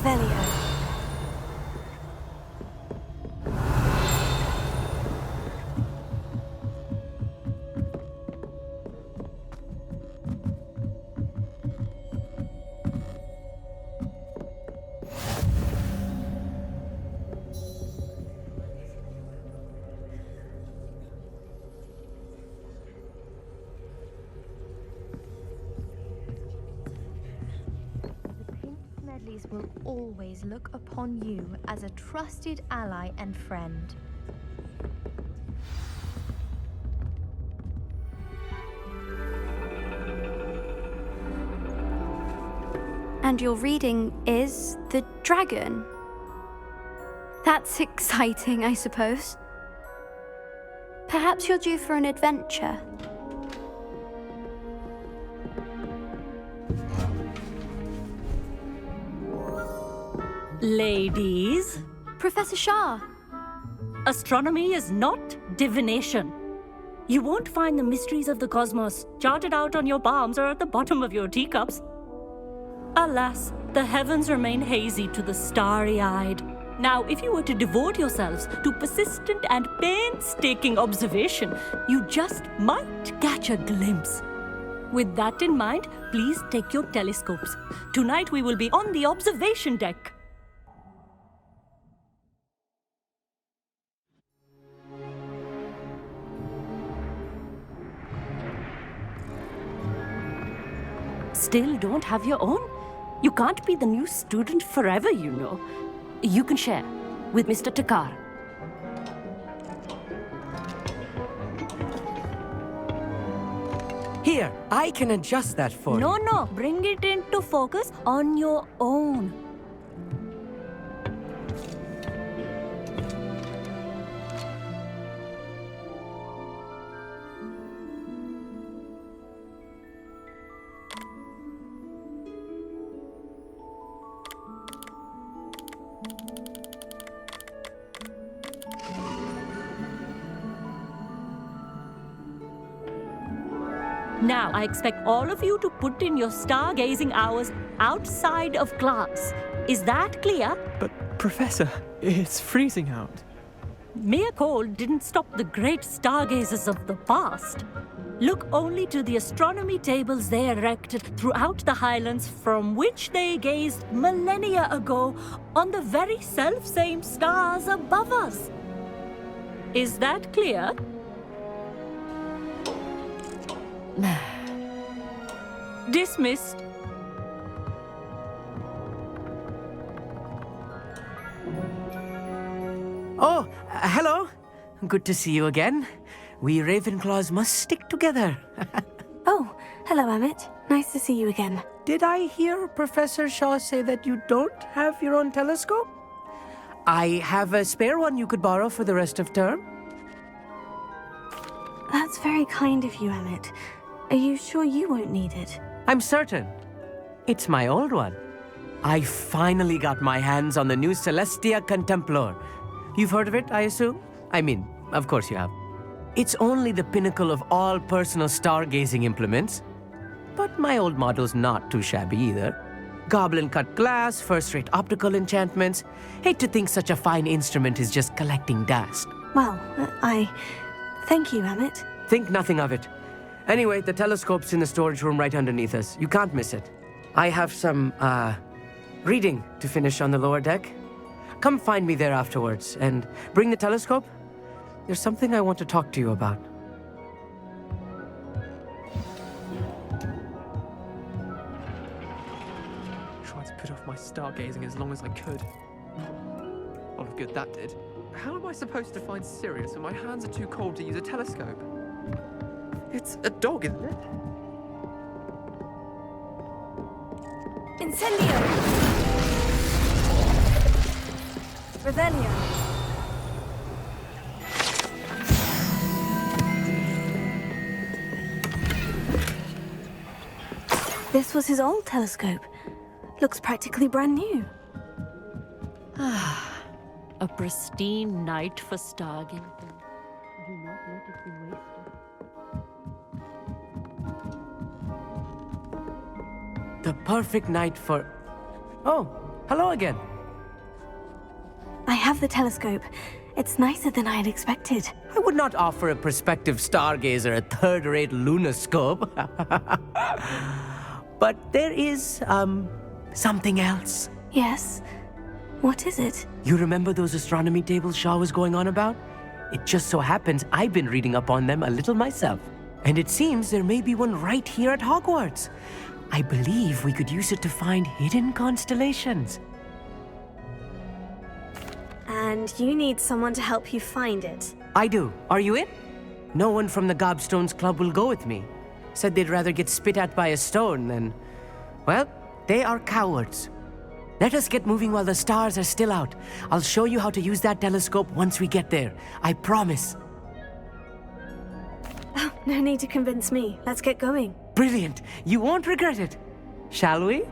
Revelio. Medleys will always look upon you as a trusted ally and friend. And your reading is the dragon. That's exciting, I suppose. Perhaps you're due for an adventure. Ladies, Professor Shah. astronomy is not divination. You won't find the mysteries of the cosmos charted out on your palms or at the bottom of your teacups. Alas, the heavens remain hazy to the starry-eyed. Now, if you were to devote yourselves to persistent and painstaking observation, you just might catch a glimpse. With that in mind, please take your telescopes. Tonight we will be on the observation deck. Still don't have your own? You can't be the new student forever, you know. You can share with Mr. Takar. Here, I can adjust that for you. No, bring it into focus on your own. Now, I expect all of you to put in your stargazing hours outside of class. Is that clear? But, Professor, it's freezing out. Mere cold didn't stop the great stargazers of the past. Look only to the astronomy tables they erected throughout the highlands from which they gazed millennia ago on the very self-same stars above us. Is that clear? Dismissed. Oh, hello. Good to see you again. We Ravenclaws must stick together. Oh, hello, Amit. Nice to see you again. Did I hear Professor Shaw say that you don't have your own telescope? I have a spare one you could borrow for the rest of term. That's very kind of you, Amit. Are you sure you won't need it? I'm certain. It's my old one. I finally got my hands on the new Celestia Contemplar. You've heard of it, I assume? I mean, of course you have. It's only the pinnacle of all personal stargazing implements. But my old model's not too shabby either. Goblin-cut glass, first-rate optical enchantments. Hate to think such a fine instrument is just collecting dust. Well, thank you, Amit. Think nothing of it. Anyway, the telescope's in the storage room right underneath us. You can't miss it. I have some, reading to finish on the lower deck. Come find me there afterwards, and bring the telescope. There's something I want to talk to you about. Tried to put off my stargazing as long as I could. A lot of good that did. How am I supposed to find Sirius when my hands are too cold to use a telescope? It's a dog, isn't it? Incendio! Revelio. This was his old telescope. Looks practically brand new. A pristine night for stargazing. Do not let it be wasted. The perfect night for... Oh, Hello again. I have the telescope. It's nicer than I had expected. I would not offer a prospective stargazer a third-rate lunoscope. But there is, something else. Yes? What is it? You remember those astronomy tables Shaw was going on about? It just so happens I've been reading up on them a little myself. And it seems there may be one right here at Hogwarts. I believe we could use it to find hidden constellations. And you need someone to help you find it. I do. Are you in? No one from the Gobstones Club will go with me. Said they'd rather get spit at by a stone than... Well, they are cowards. Let us get moving while the stars are still out. I'll show you how to use that telescope once we get there. I promise. Oh, no need to convince me. Let's get going. Brilliant. You won't regret it. Shall we?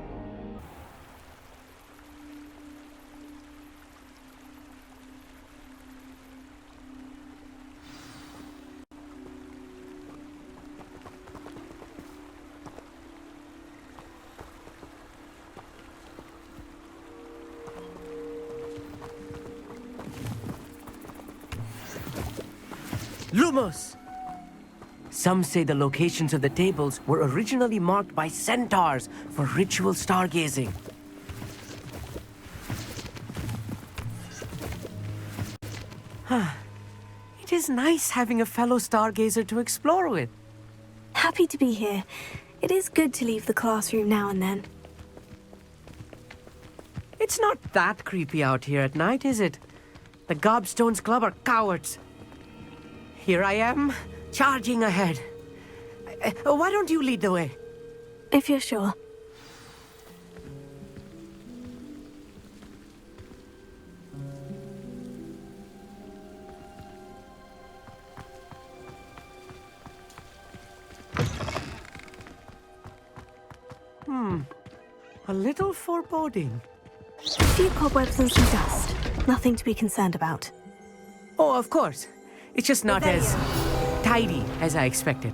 Lumos! Some say the locations of the tables were originally marked by centaurs for ritual stargazing. It is nice having a fellow stargazer to explore with. Happy to be here. It is good to leave the classroom now and then. It's not that creepy out here at night, is it? The Gobstones Club are cowards. Here I am, charging ahead. Why don't you lead the way? If you're sure. A little foreboding. A few cobwebs and some dust. Nothing to be concerned about. Oh, of course. It's just not as tidy as I expected.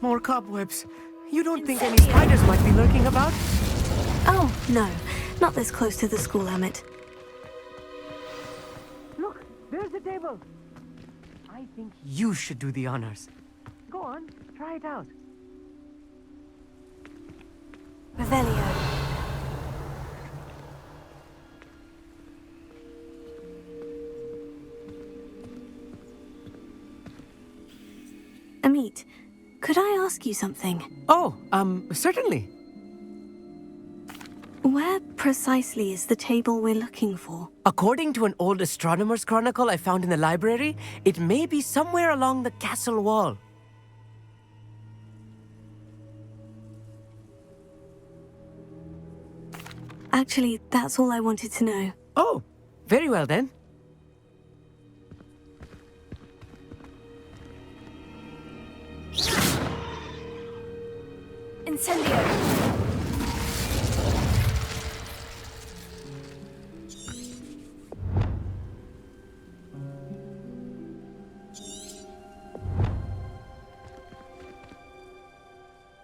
More cobwebs. You don't think any spiders might be lurking about? Oh, no. Not this close to the school limit. Look, there's the table. I think you should do the honors. Go on, try it out. Revelio. Amit, could I ask you something? Oh, certainly. Where precisely is the table we're looking for? According to an old astronomer's chronicle I found in the library, it may be somewhere along the castle wall. Actually, that's all I wanted to know. Oh, very well then. Incendio!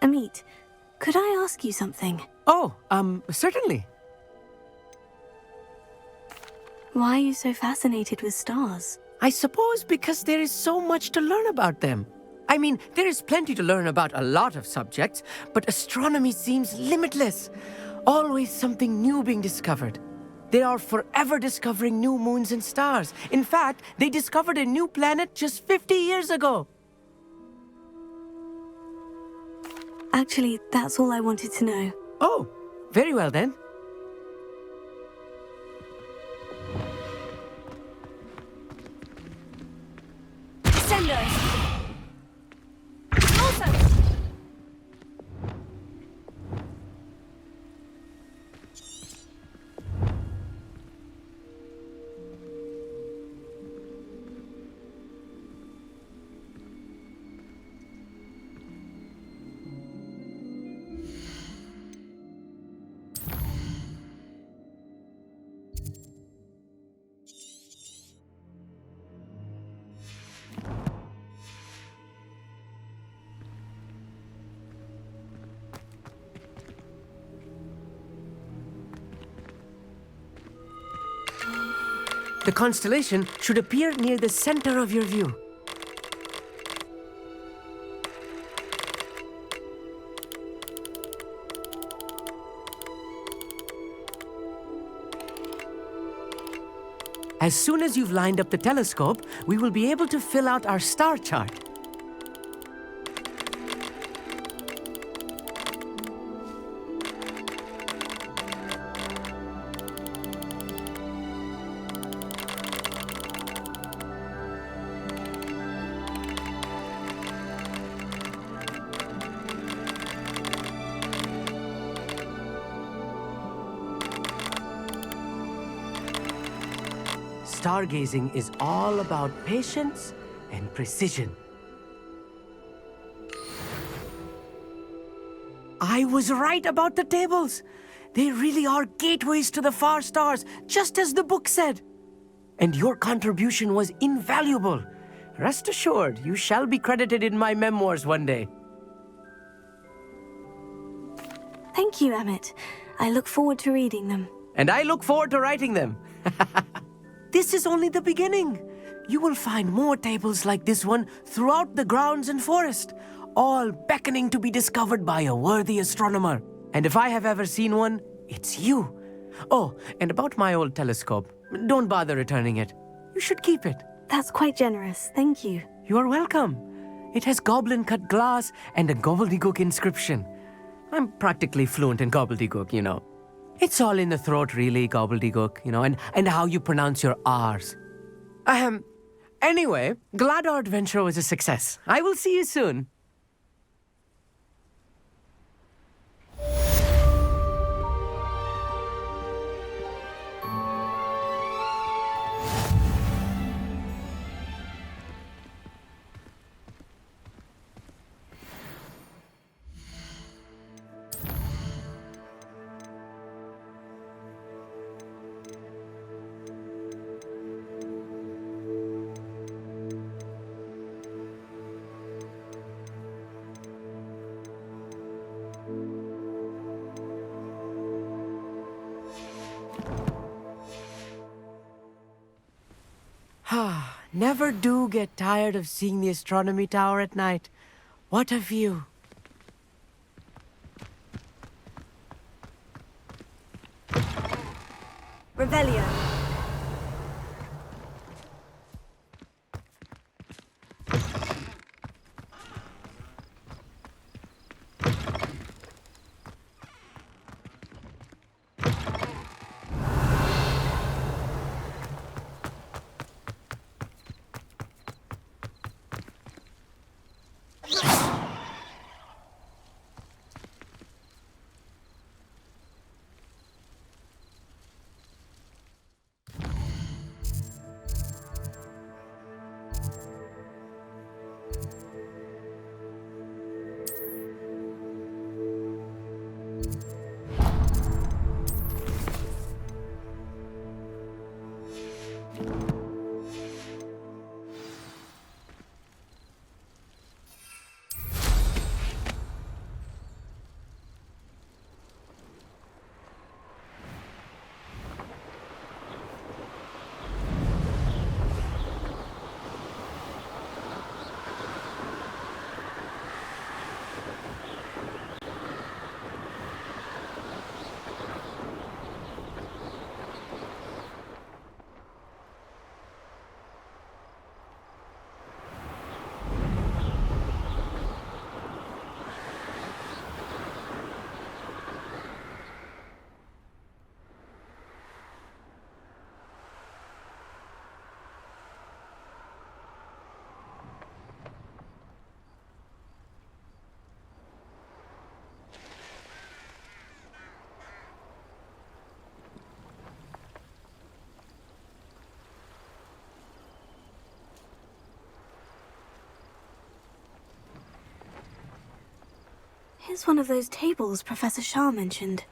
Amit, could I ask you something? Oh, certainly. Why are you so fascinated with stars? I suppose because there is so much to learn about them. I mean, there is plenty to learn about a lot of subjects, but astronomy seems limitless. Always something new being discovered. They are forever discovering new moons and stars. In fact, they discovered a new planet just 50 years ago. Actually, that's all I wanted to know. Oh, very well then. The constellation should appear near the center of your view. As soon as you've lined up the telescope, we will be able to fill out our star chart. Stargazing is all about patience and precision. I was right about the tables. They really are gateways to the far stars, just as the book said. And your contribution was invaluable. Rest assured, you shall be credited in my memoirs one day. Thank you, Emmett. I look forward to reading them. And I look forward to writing them. This is only the beginning. You will find more tables like this one throughout the grounds and forest, all beckoning to be discovered by a worthy astronomer. And if I have ever seen one, it's you. Oh, and about my old telescope, don't bother returning it. You should keep it. That's quite generous. Thank you. You are welcome. It has goblin-cut glass and a gobbledygook inscription. I'm practically fluent in gobbledygook, you know. It's all in the throat, really, gobbledygook, you know, and how you pronounce your R's. Anyway, glad our adventure was a success. I will see you soon. Never do get tired of seeing the astronomy tower at night. What a view. Revelio. Here's one of those tables Professor Shah mentioned.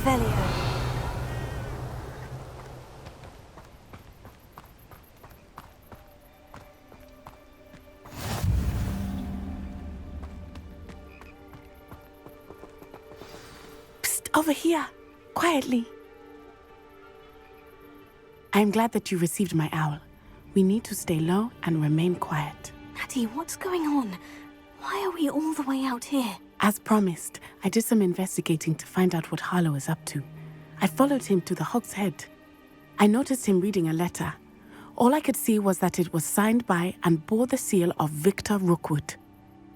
Revelio. Psst, over here. Quietly. I am glad that you received my owl. We need to stay low and remain quiet. Natty, what's going on? Why are we all the way out here? As promised, I did some investigating to find out what Harlow is up to. I followed him to the Hog's Head. I noticed him reading a letter. All I could see was that it was signed by and bore the seal of Victor Rookwood.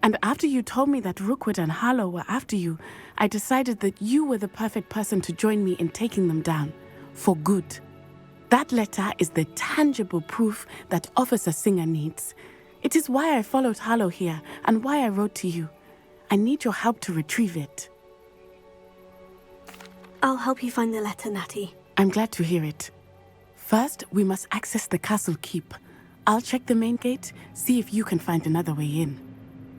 And after you told me that Rookwood and Harlow were after you, I decided that you were the perfect person to join me in taking them down. For good. That letter is the tangible proof that Officer Singer needs. It is why I followed Harlow here and why I wrote to you. I need your help to retrieve it. I'll help you find the letter, Natty. I'm glad to hear it. First, we must access the castle keep. I'll check the main gate, see if you can find another way in.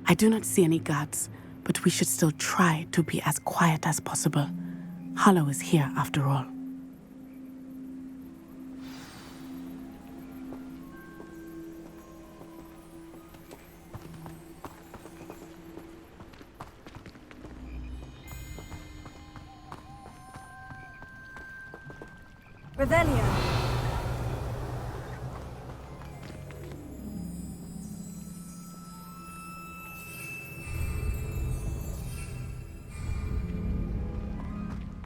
I do not see any guards, but we should still try to be as quiet as possible. Harlow is here after all. Revelio.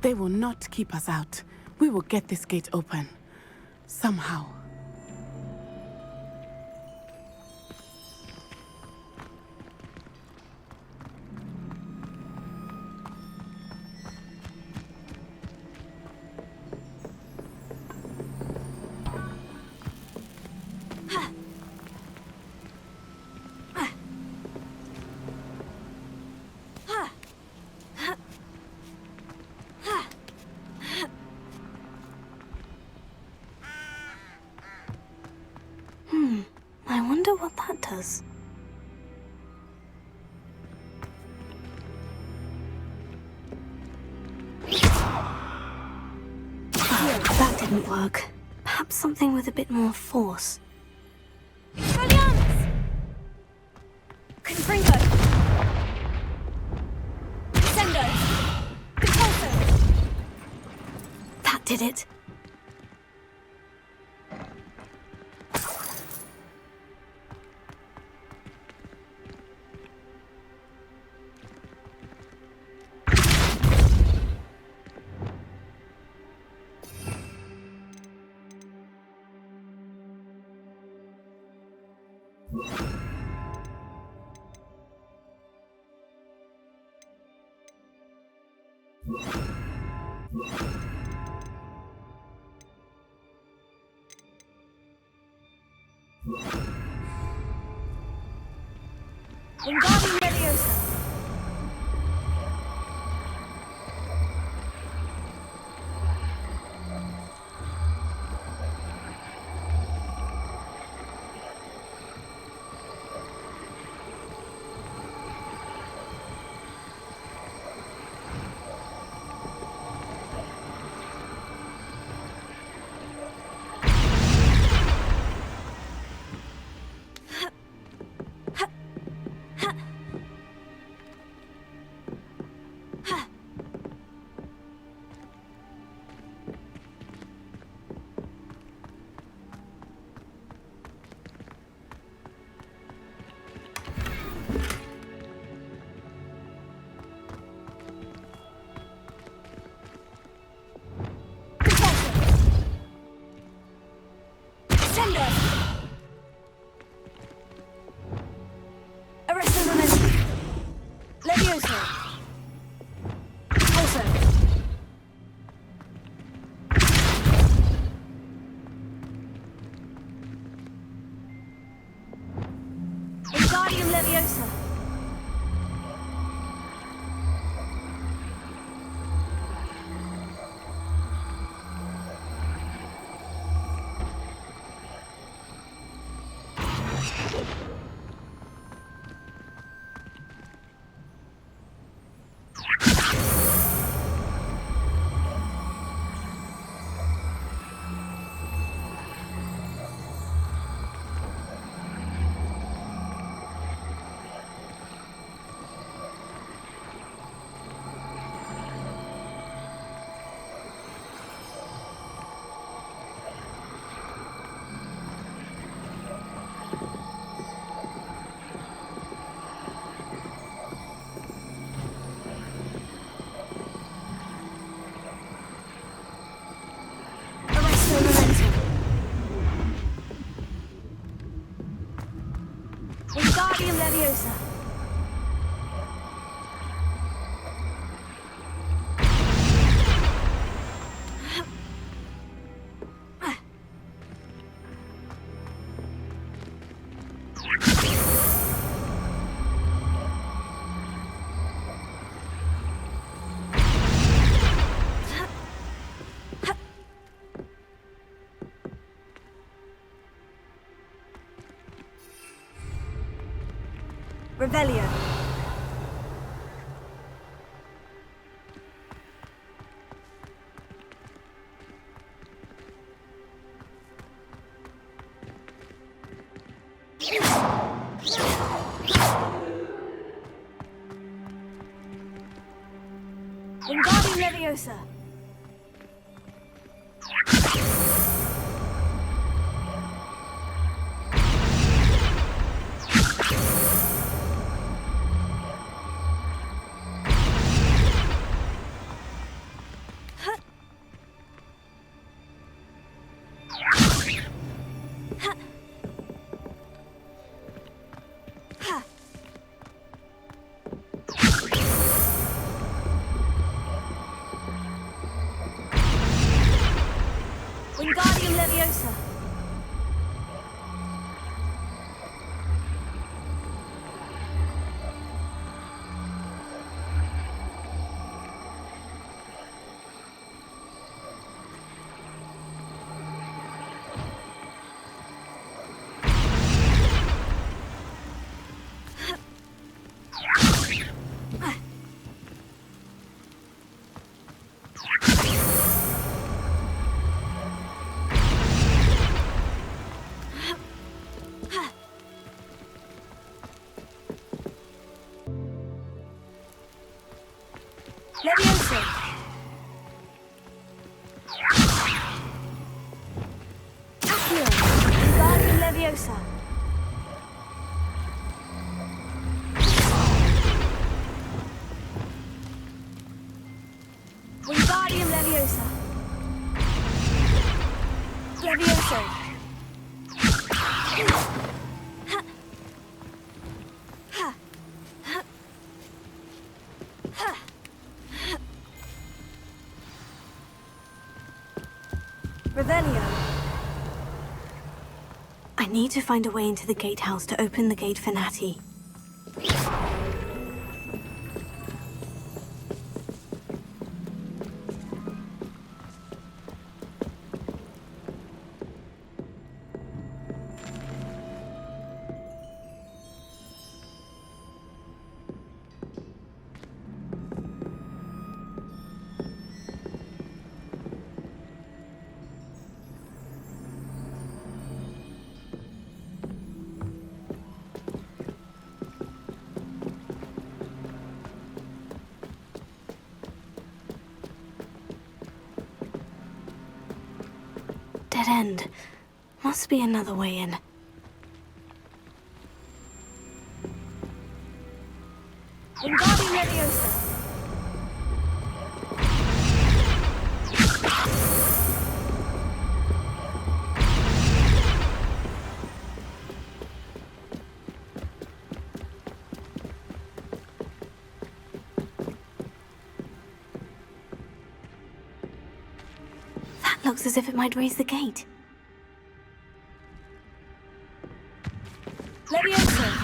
They will not keep us out. We will get this gate open. Somehow. I wonder what that does. That didn't work. Perhaps something with a bit more force. Brilliant! Confringo! Sendo! Repulso! That did it. Wingardium Leviosa! Wingardium Leviosa! Wingardium Leviosa. Revelio. Wingardium Leviosa. Wingardium Leviosa. Leviosa. Accio. Wingardium Leviosa. Wingardium Leviosa. Leviosa. Revelio. I need to find a way into the gatehouse to open the gate for Natty. Dead end. Must be another way in. Wingardium Leviosa. That looks as if it might raise the gate. Leviosa.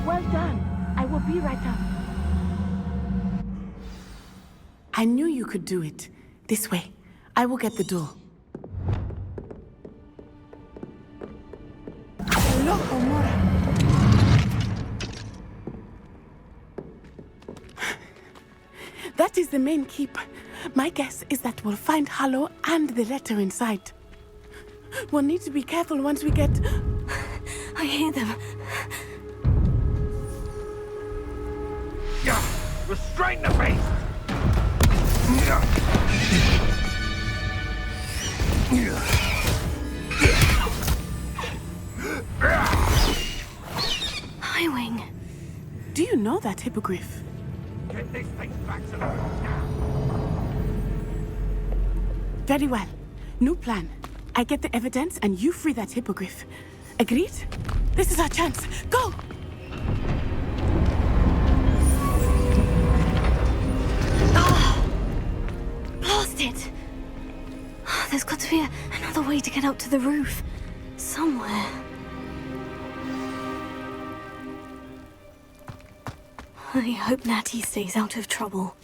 Well done. I will be right up. I knew you could do it. This way. I will get the door. Hello, Homura. That is the main keep. My guess is that we'll find Harlow and the letter inside. We'll need to be careful once we get... I hear them. Restrain the beast! Highwing. Do you know that hippogriff? Get this thing back to the road now! Very well. New plan. I get the evidence and you free that hippogriff. Agreed? This is our chance. Go! Blast it! There's got to be another way to get up to the roof. Somewhere. I hope Natty stays out of trouble.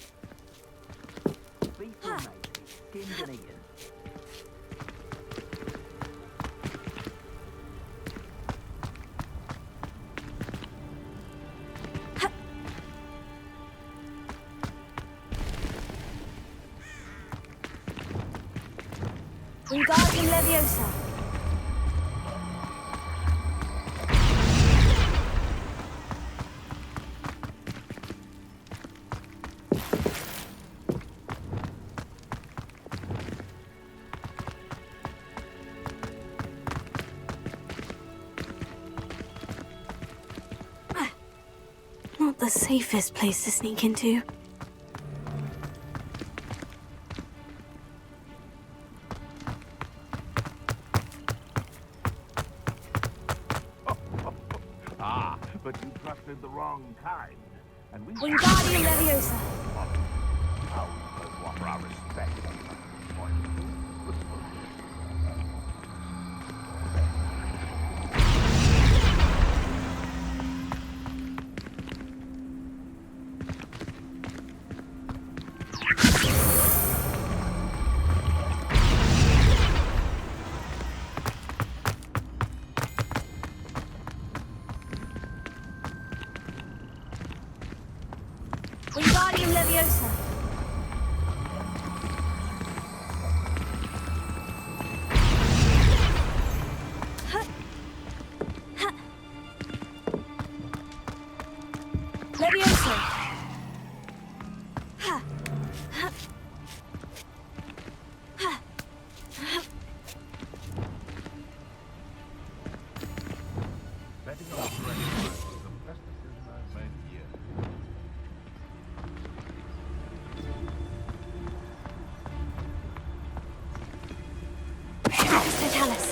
Wingardium Leviosa. Not the safest place to sneak into. But you trusted the wrong kind. And we Wingardium Leviosa. How to offer our respect. Wingardium Leviosa. Leviosa. Betting on the right was the best decision I've made here. Totalis.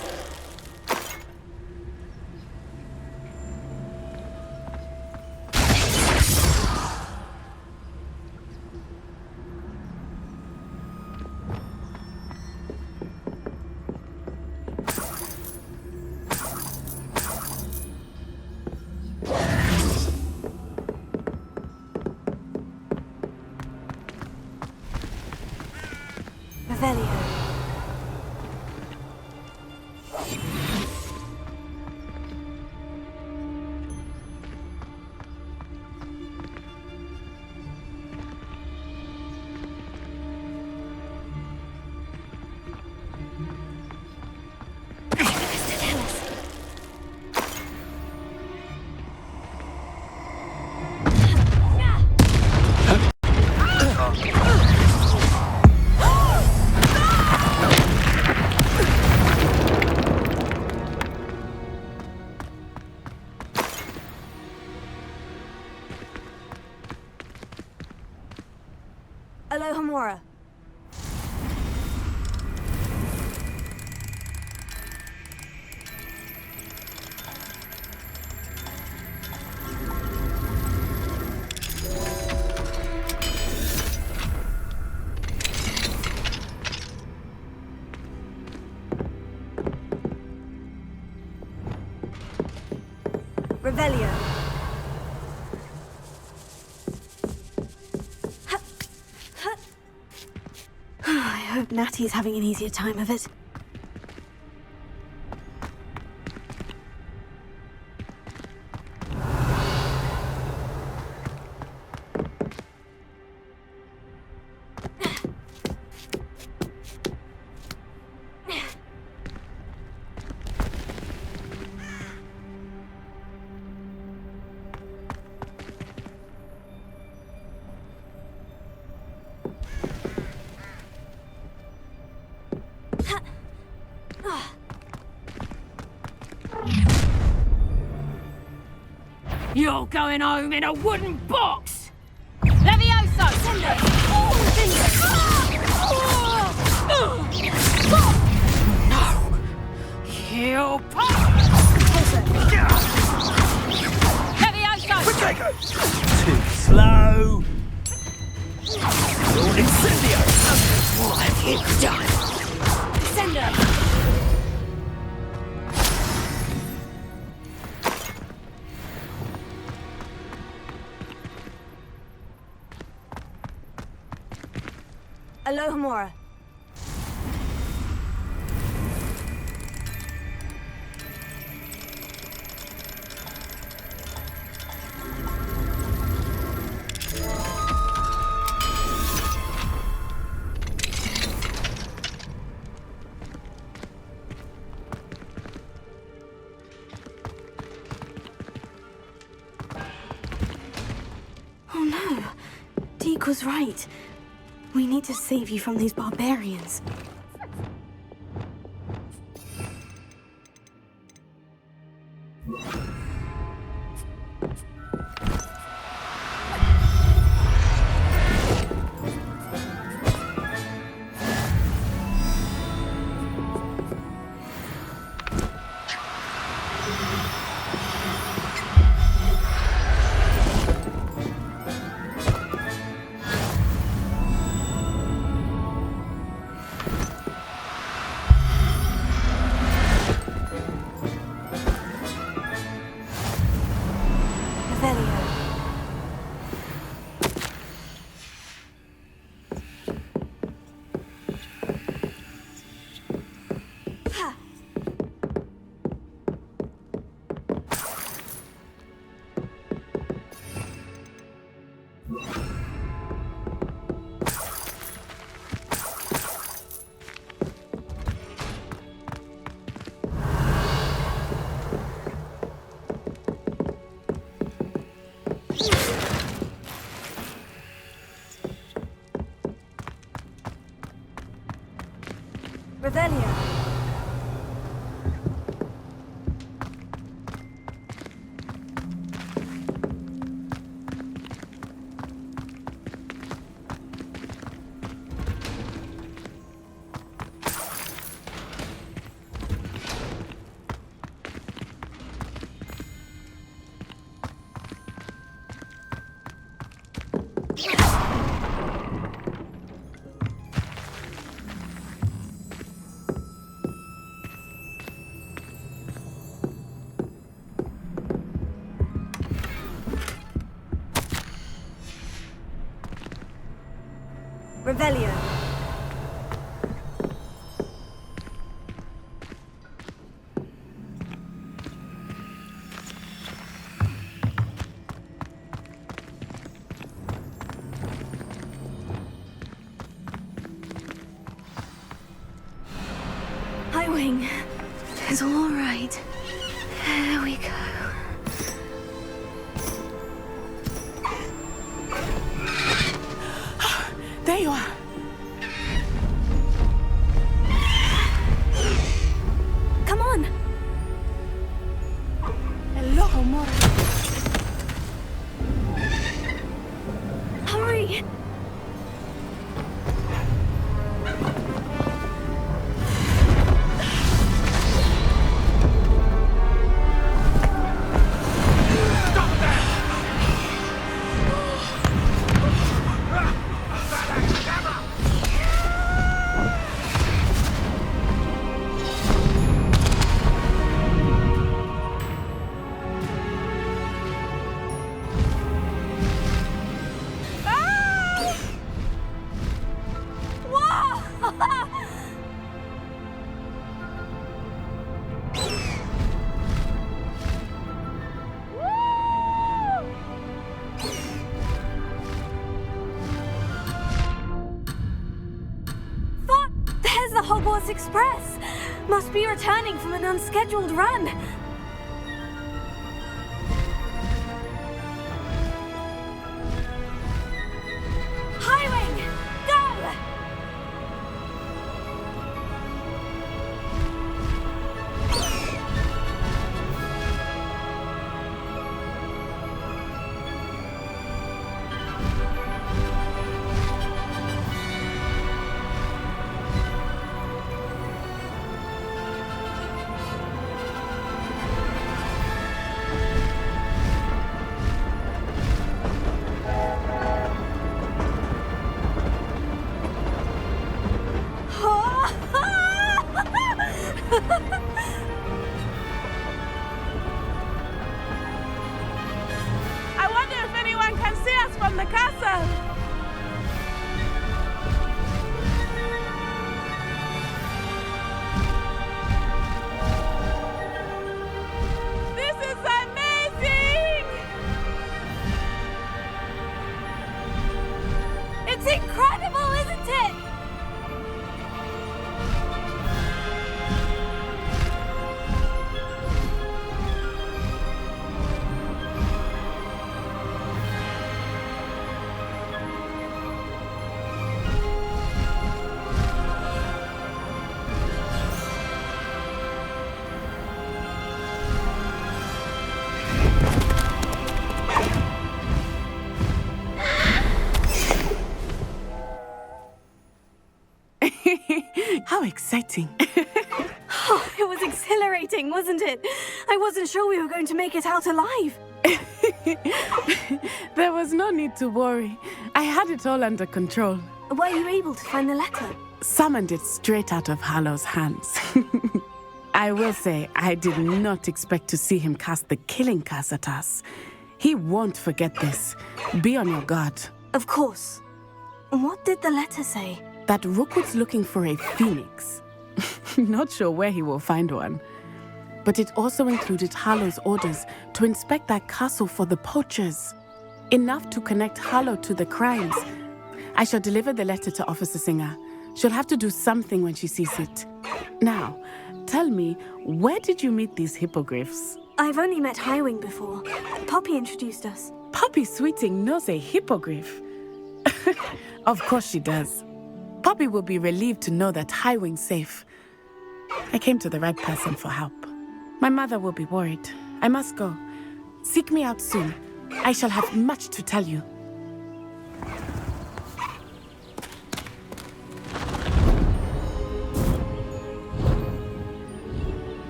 Revelio. Hello, Homura. Revelio. hope Natty's having an easier time of it. You're going home in a wooden box! Levioso! No! He'll Levioso! Too slow! Incendio! What have you done? Sender! Alohomora. Oh no. Deke was right. We need to save you from these barbarians. Revelio. Revelio. Hi, Wing. It's all right. There we go. There you are. Come on. Alohomora. Hurry. Hogwarts Express! Must be returning from an unscheduled run. Highwing, go! I wonder if anyone can see us from the castle. This is amazing! It's incredible, isn't it? How exciting. Oh, it was exhilarating, wasn't it? I wasn't sure we were going to make it out alive. There was no need to worry. I had it all under control. Were you able to find the letter? Summoned it straight out of Harlow's hands. I will say, I did not expect to see him cast the killing curse at us. He won't forget this. Be on your guard. Of course. What did the letter say? That Rookwood's looking for a phoenix. Not sure where he will find one. But it also included Harlow's orders to inspect that castle for the poachers. Enough to connect Harlow to the crimes. I shall deliver the letter to Officer Singer. She'll have to do something when she sees it. Now, tell me, where did you meet these hippogriffs? I've only met Highwing before. Poppy introduced us. Poppy Sweeting knows a hippogriff. Of course she does. Poppy will be relieved to know that Highwing's safe. I came to the right person for help. My mother will be worried. I must go. Seek me out soon. I shall have much to tell you.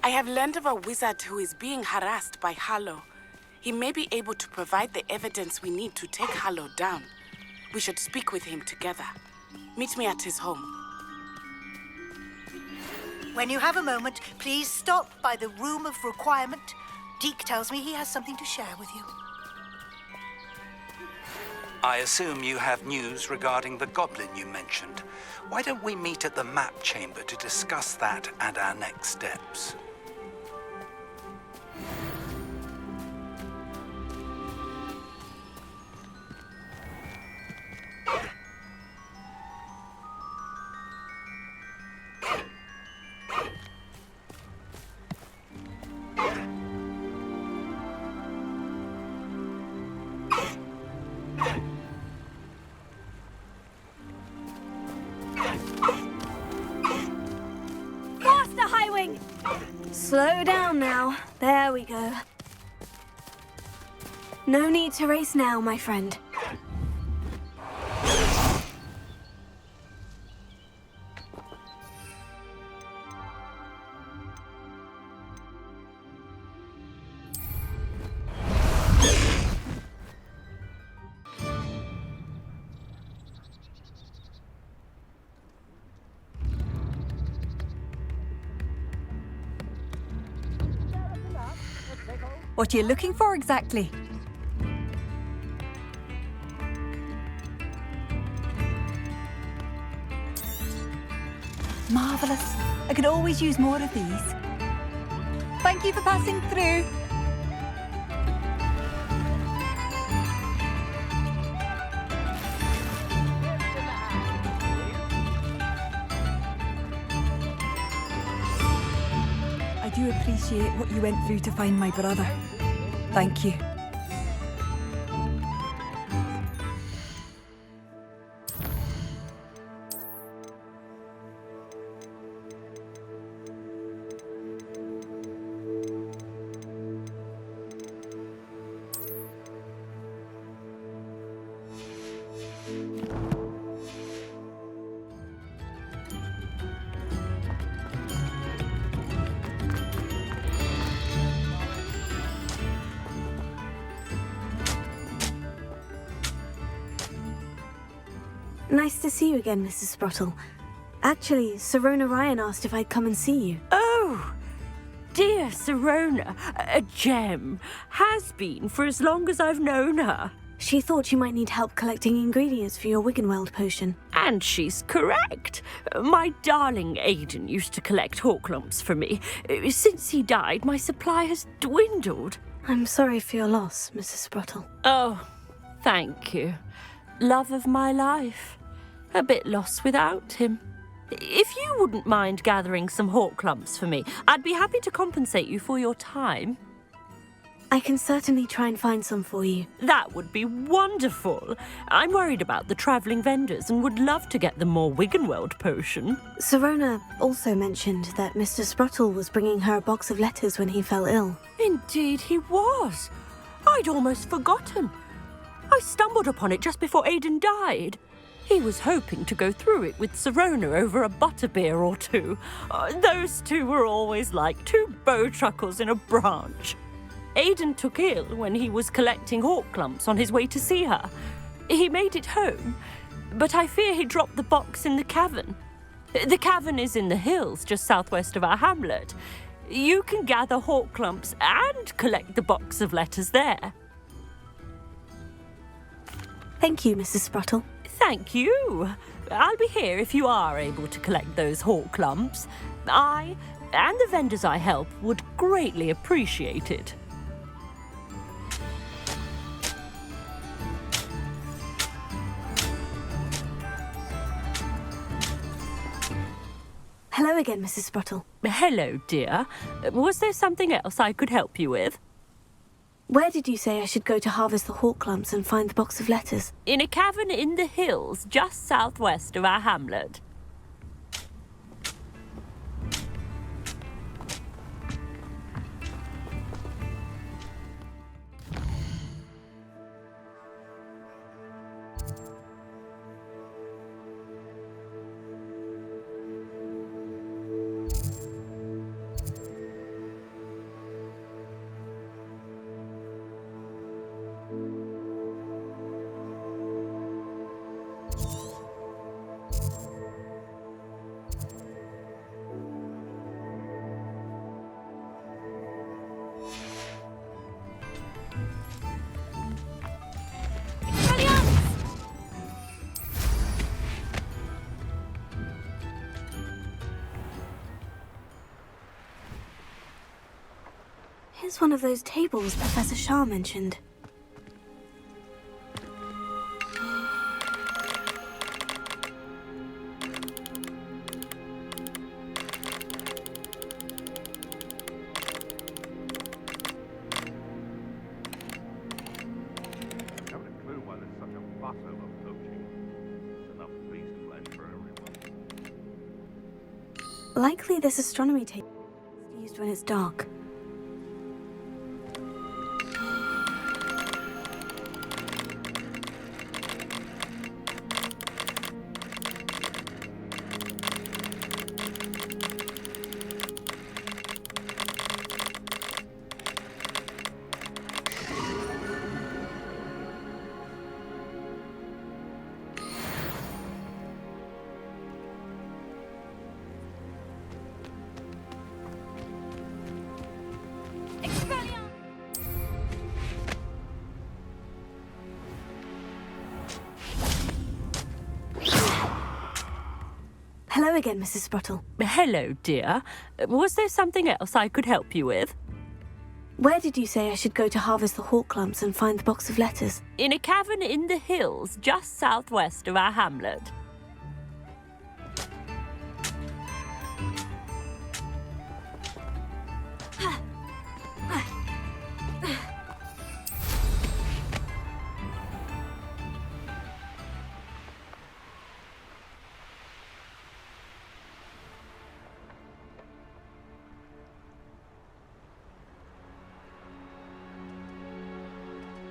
I have learned of a wizard who is being harassed by Harlow. He may be able to provide the evidence we need to take Harlow down. We should speak with him together. Meet me at his home. When you have a moment, please stop by the Room of Requirement. Deke tells me he has something to share with you. I assume you have news regarding the goblin you mentioned. Why don't we meet at the map chamber to discuss that and our next steps? Faster, Highwing! Slow down now. There we go. No need to race now, my friend. What are you looking for exactly? Marvellous. I could always use more of these. Thank you for passing through. I do appreciate what you went through to find my brother. Thank you. Nice to see you again, Mrs. Sprottle. Actually, Sirona Ryan asked if I'd come and see you. Oh, dear Sirona, a gem. Has been for as long as I've known her. She thought you might need help collecting ingredients for your Wiggenweld potion. And she's correct. My darling Aidan used to collect hawk lumps for me. Since he died, my supply has dwindled. I'm sorry for your loss, Mrs. Sprottle. Oh, thank you. Love of my life. A bit lost without him. If you wouldn't mind gathering some hawk lumps for me, I'd be happy to compensate you for your time. I can certainly try and find some for you. That would be wonderful. I'm worried about the travelling vendors and would love to get them more Wiggenweld potion. Sirona also mentioned that Mr. Sprottle was bringing her a box of letters when he fell ill. Indeed he was. I'd almost forgotten. I stumbled upon it just before Aidan died. He was hoping to go through it with Sirona over a butterbeer or two. Those two were always like two bowtruckles in a branch. Aidan took ill when he was collecting hawk lumps on his way to see her. He made it home, but I fear he dropped the box in the cavern. The cavern is in the hills just southwest of our hamlet. You can gather hawk lumps and collect the box of letters there. Thank you, Mrs. Sprottle. Thank you. I'll be here if you are able to collect those hawk lumps. I and the vendors I help would greatly appreciate it. Hello again, Mrs. Sprottle. Hello, dear. Was there something else I could help you with? Where did you say I should go to harvest the hawk lumps and find the box of letters? In a cavern in the hills, just southwest of our hamlet. Here's one of those tables Professor Shah mentioned. Haven't a clue why there's such a fuss over poaching. There's enough beast flesh for everyone. Likely this astronomy table is used when it's dark. Hello again, Mrs. Sprottle. Hello, dear. Was there something else I could help you with? Where did you say I should go to harvest the hawk clumps and find the box of letters? In a cavern in the hills, just southwest of our hamlet.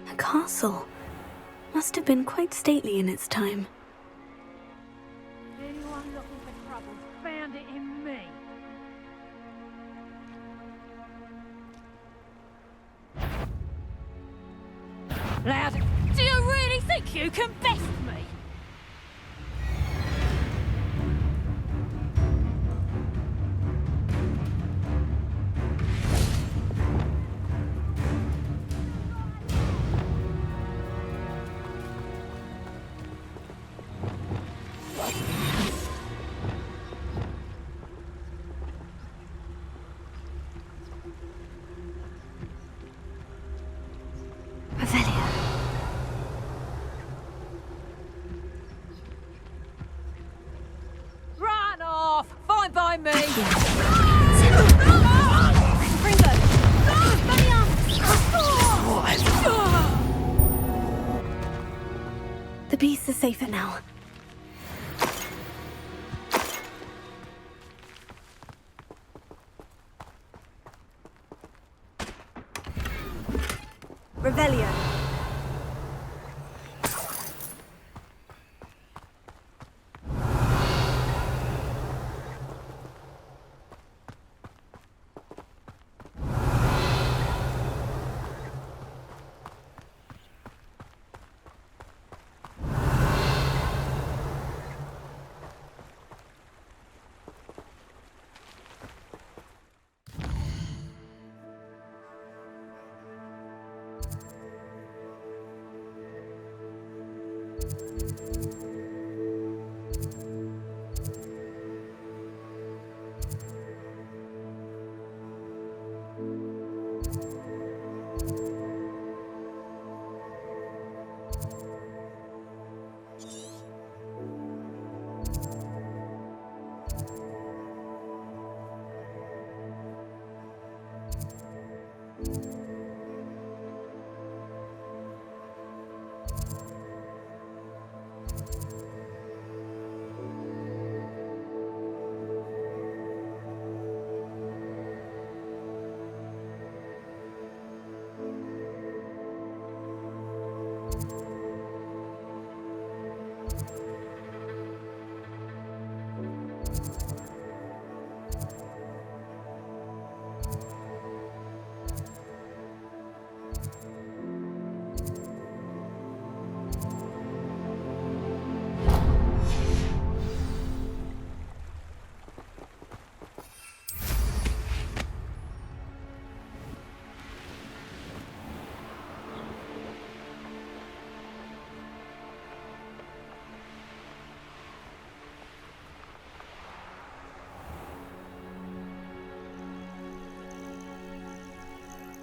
A castle. Must have been quite stately in its time. Anyone looking for trouble found it in me. Loud, do you really think you can best me? Revelia. Run off! Fine by me! The beast is safer now. Revelia.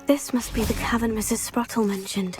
This must be the cavern Mrs. Sprottle mentioned.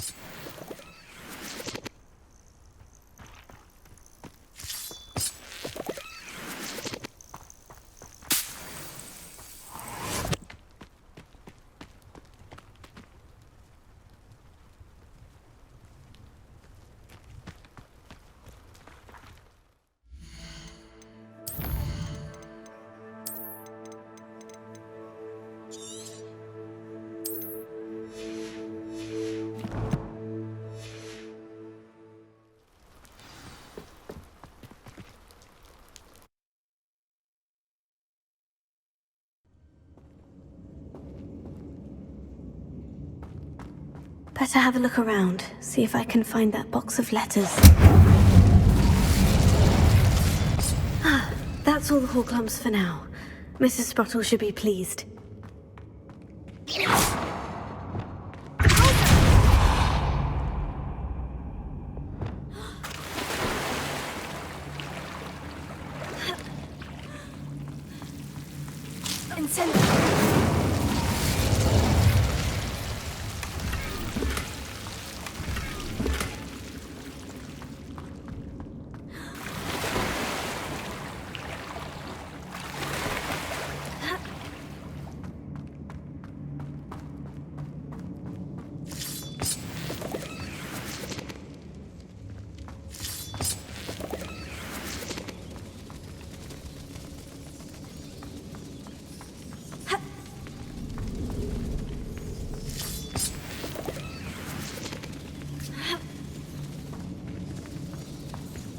Better have a look around, see if I can find that box of letters. Ah, that's all the hawk lumps for now. Mrs. Sprottle should be pleased.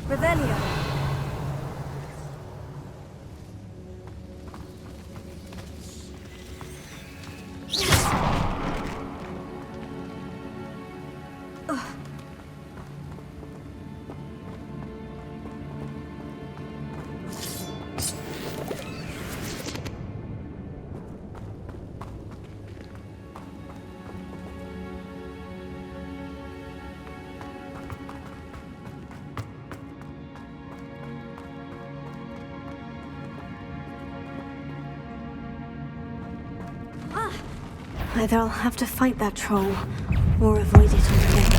Revelio. Either I'll have to fight that troll, or avoid it altogether.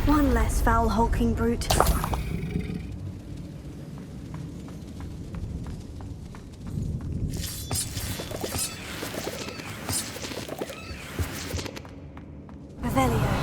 One less foul hulking brute. Revelio.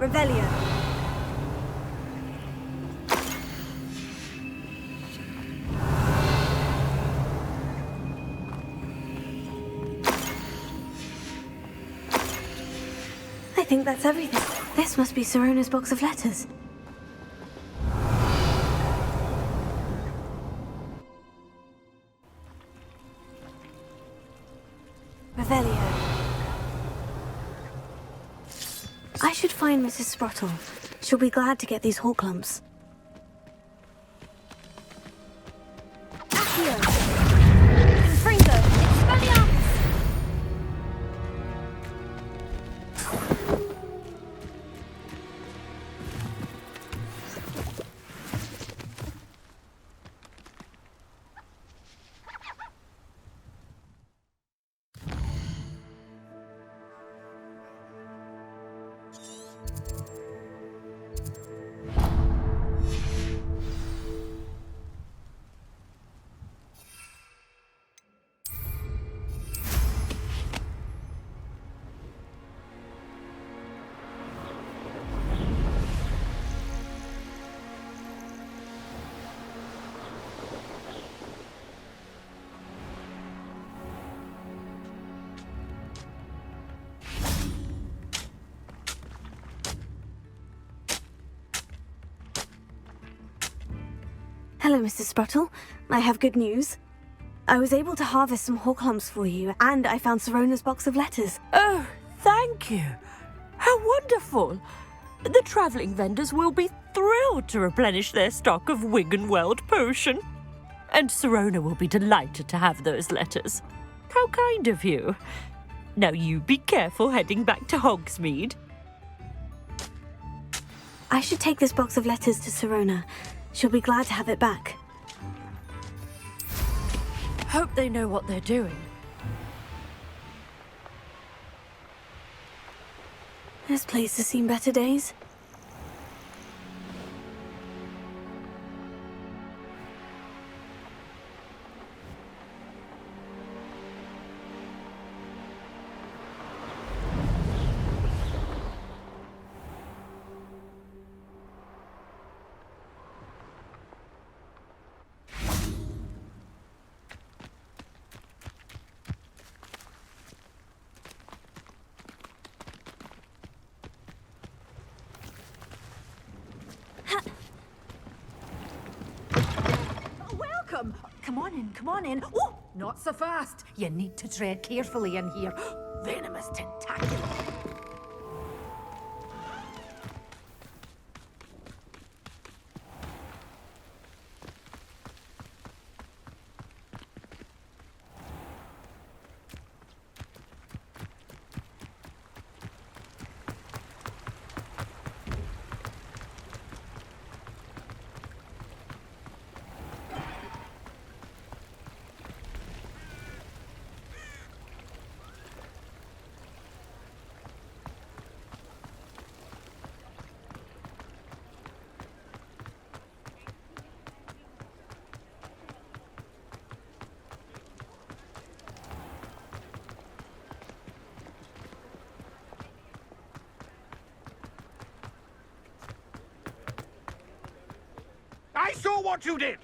Revelio. I think that's everything. This must be Serona's box of letters. Revelio. I should find Mrs. Sprottle. She'll be glad to get these hawk lumps. Accio! Fringo! Expelliarmus! Hello, Mrs. Spruttle. I have good news. I was able to harvest some horklumps for you, and I found Sirona's box of letters. Oh, thank you. How wonderful. The travelling vendors will be thrilled to replenish their stock of Wiggenweld potion. And Sirona will be delighted to have those letters. How kind of you. Now you be careful heading back to Hogsmeade. I should take this box of letters to Sirona. She'll be glad to have it back. Hope they know what they're doing. This place has seen better days. Welcome. Come on in, come on in. Oh, not so fast. You need to tread carefully in here. Venomous tentacular. I saw what you did!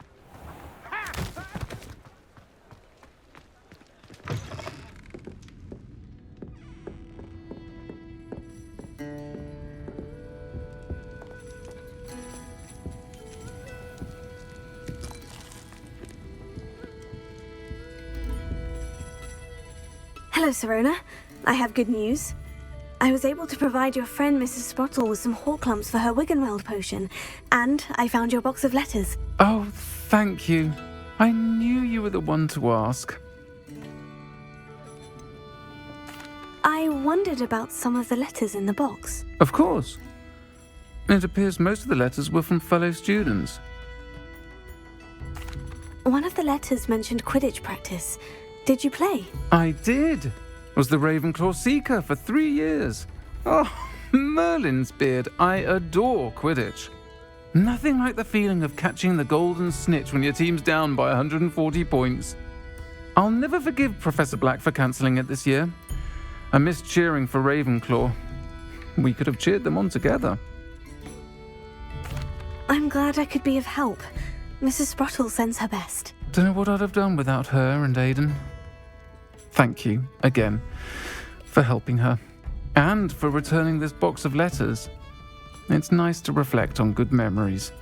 Hello, Sirona. I have good news. I was able to provide your friend Mrs. Sprottle with some horklumps for her Wiggenweld potion, and I found your box of letters. Oh, thank you. I knew you were the one to ask. I wondered about some of the letters in the box. Of course. It appears most of the letters were from fellow students. One of the letters mentioned Quidditch practice. Did you play? I did. Was the Ravenclaw Seeker for 3 years. Oh, Merlin's beard. I adore Quidditch. Nothing like the feeling of catching the golden snitch when your team's down by 140 points. I'll never forgive Professor Black for cancelling it this year. I missed cheering for Ravenclaw. We could have cheered them on together. I'm glad I could be of help. Mrs. Sprottle sends her best. Don't know what I'd have done without her and Aidan. Thank you, again, for helping her. And for returning this box of letters. It's nice to reflect on good memories.